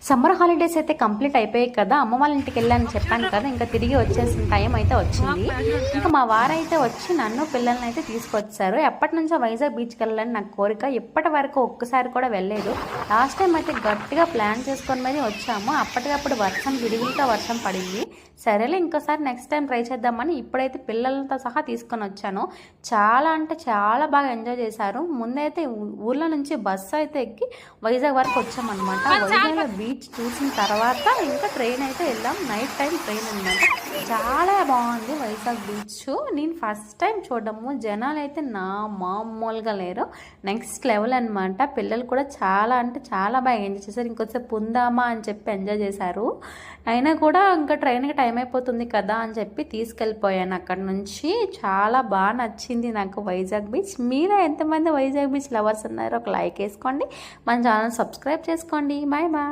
Summer holidays అయితే complete అయిపోయాయి కదా, అమ్మ వాళ్ళ ఇంటికి వెళ్ళాను చెప్పాను కదా, ఇంకా తిరిగి వచ్చేసిన టైం అయితే వచ్చింది. ఇంకా మా వారైతే వచ్చి నన్ను పిల్లల్ని అయితే తీసుకొచ్చారు. ఎప్పటి నుంచో వైజాగ్ బీచ్కి వెళ్ళాలని నాకు కోరిక, ఇప్పటి వరకు ఒక్కసారి కూడా వెళ్ళలేదు. లాస్ట్ టైం అయితే గట్టిగా ప్లాన్ చేసుకొని మరి వచ్చాము. అప్పటికప్పుడు వర్షం, విడివిడిగా వర్షం పడింది. సరేలే ఇంకోసారి నెక్స్ట్ టైం ట్రై చేద్దామని ఇప్పుడైతే పిల్లలతో సహా తీసుకొని వచ్చాను. చాలా అంటే చాలా బాగా ఎంజాయ్ చేశారు. ముందైతే ఊర్లో నుంచి బస్సు అయితే ఎక్కి వైజాగ్ వరకు వచ్చామన్నమాట. వైజాగ్లో బీచ్ చూసిన తర్వాత ఇంకా ట్రైన్ అయితే వెళ్ళాం. నైట్ టైం ట్రైన్ అనమాట. చాలా బాగుంది వైజాగ్ బీచ్. నేను ఫస్ట్ టైం చూడడము. జనాలు అయితే నా మామూలుగా లేరు, నెక్స్ట్ లెవెల్ అనమాట. పిల్లలు కూడా చాలా అంటే చాలా బాగా ఎంజాయ్ చేశారు. ఇంకొంచెం ఉందామా అని చెప్పి ఎంజాయ్ చేశారు. అయినా కూడా ఇంకా ట్రైన్కి టైం అయిపోతుంది కదా అని చెప్పి తీసుకెళ్ళిపోయాను అక్కడ నుంచి. చాలా బాగా నచ్చింది నాకు వైజాగ్ బీచ్. మీరు ఎంతమంది వైజాగ్ బీచ్ లవర్స్ ఉన్నారో ఒక లైక్ వేసుకోండి, మన ఛానల్ సబ్స్క్రైబ్ చేసుకోండి. Bye bye.